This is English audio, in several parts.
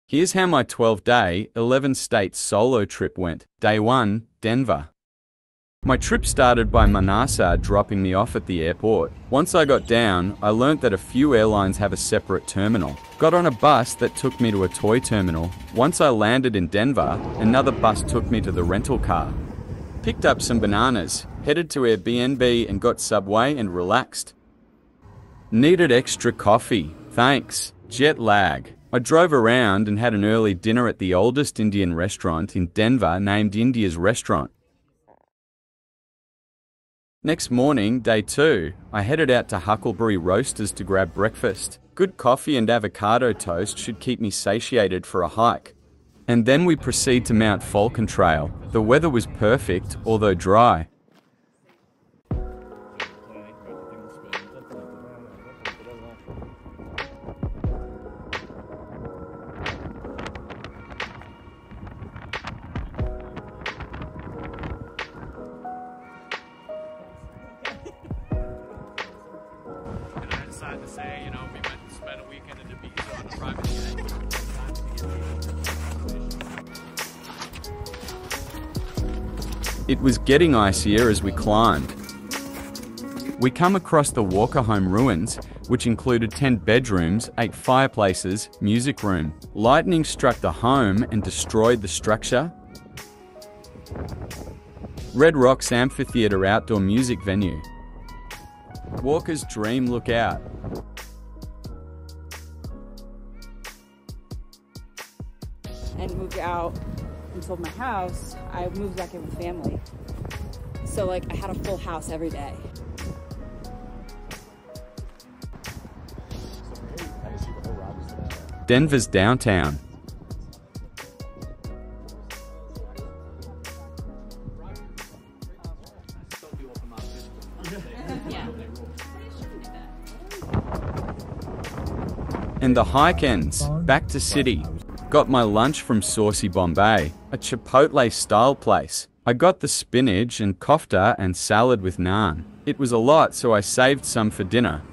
Here's how my 12-day, 11-state solo trip went. Day 1, Denver. My trip started by Manasa dropping me off at the airport. Once I got down, I learnt that a few airlines have a separate terminal. Got on a bus that took me to a toy terminal. Once I landed in Denver, another bus took me to the rental car. Picked up some bananas, headed to Airbnb and got Subway and relaxed. Needed extra coffee, thanks. Jet lag. I drove around and had an early dinner at the oldest Indian restaurant in Denver named India's Restaurant. Next morning, day 2, I headed out to Huckleberry Roasters to grab breakfast. Good coffee and avocado toast should keep me satiated for a hike. And then we proceed to Mount Falcon Trail. The weather was perfect, although dry. To say, we went to spend a weekend in the beach on a private jet. It was getting icier as we climbed. We come across the Walker Home ruins, which included 10 bedrooms, 8 fireplaces, music room. Lightning struck the home and destroyed the structure. Red Rocks Amphitheatre outdoor music venue. Walker's Dream Lookout. And moved out and sold my house. I moved back in with family. So I had a full house every day. Denver's downtown. And the hike ends. Back to city. Got my lunch from Saucy Bombay, a Chipotle-style place. I got the spinach and kofta and salad with naan. It was a lot, so I saved some for dinner.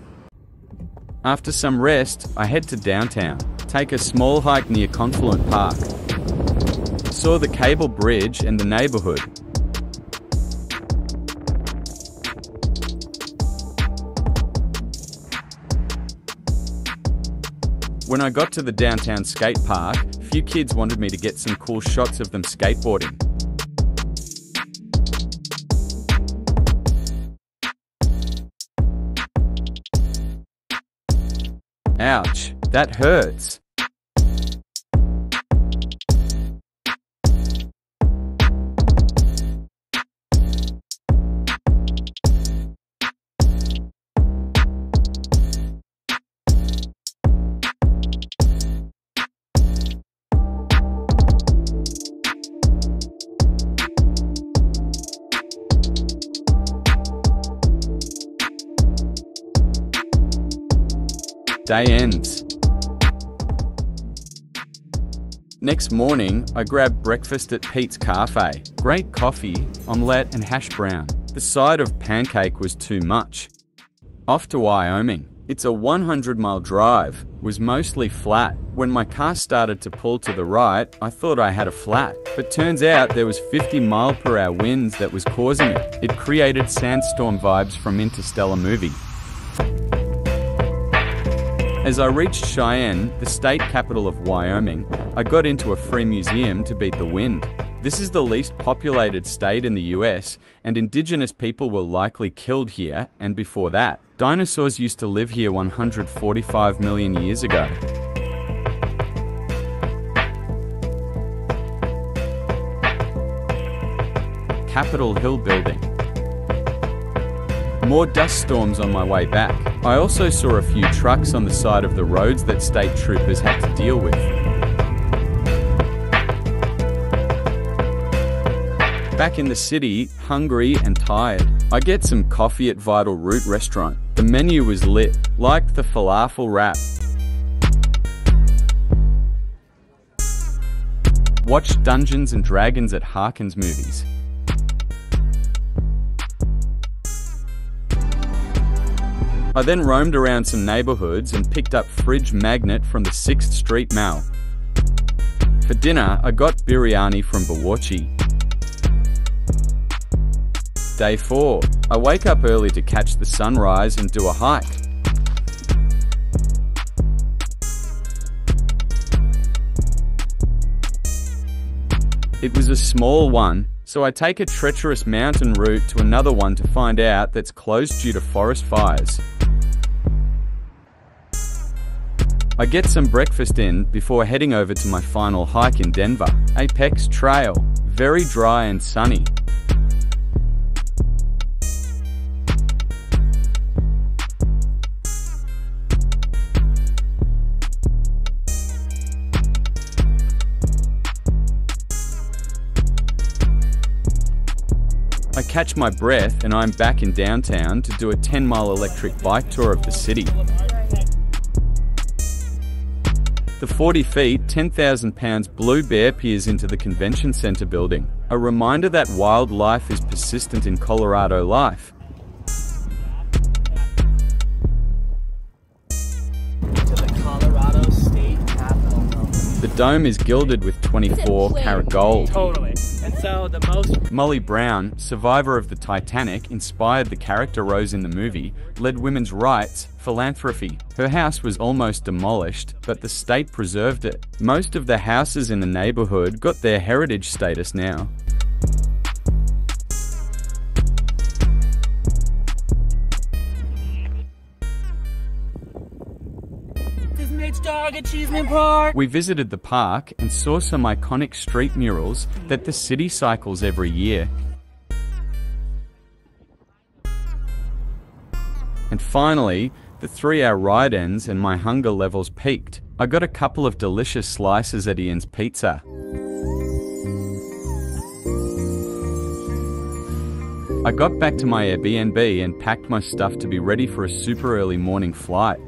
After some rest, I head to downtown. Take a small hike near Confluent Park. Saw the cable bridge and the neighborhood. When I got to the downtown skate park, a few kids wanted me to get some cool shots of them skateboarding. Ouch, that hurts. Day ends. Next morning, I grabbed breakfast at Pete's Cafe. Great coffee, omelette and hash brown. The side of pancake was too much. Off to Wyoming. It's a 100-mile drive. Was mostly flat. When my car started to pull to the right, I thought I had a flat. But turns out there was 50-mile-per-hour winds that was causing it. It created sandstorm vibes from Interstellar movie. As I reached Cheyenne, the state capital of Wyoming, I got into a free museum to beat the wind. This is the least populated state in the US, and indigenous people were likely killed here, and before that. Dinosaurs used to live here 145 million years ago. Capitol Hill building. More dust storms on my way back. I also saw a few trucks on the side of the roads that state troopers had to deal with. Back in the city, hungry and tired. I get some coffee at Vital Root restaurant. The menu was lit, liked the falafel wrap. Watched Dungeons and Dragons at Harkins Movies. I then roamed around some neighborhoods and picked up Fridge Magnet from the 6th Street Mall. For dinner, I got biryani from Bawarchi. Day 4. I wake up early to catch the sunrise and do a hike. It was a small one, so I take a treacherous mountain route to another one to find out that's closed due to forest fires. I get some breakfast in before heading over to my final hike in Denver, Apex Trail, very dry and sunny. I catch my breath and I'm back in downtown to do a 10-mile electric bike tour of the city. The 40 feet, 10,000 pounds Blue Bear peers into the convention center building, a reminder that wildlife is persistent in Colorado life. The dome is gilded with 24-karat gold. Totally. And so the most... Molly Brown, survivor of the Titanic, inspired the character Rose in the movie, led women's rights, philanthropy. Her house was almost demolished, but the state preserved it. Most of the houses in the neighborhood got their heritage status now. Dog Achievement Park. We visited the park and saw some iconic street murals that the city cycles every year. And finally, the 3-hour ride ends and my hunger levels peaked. I got a couple of delicious slices at Ian's Pizza. I got back to my Airbnb and packed my stuff to be ready for a super early morning flight.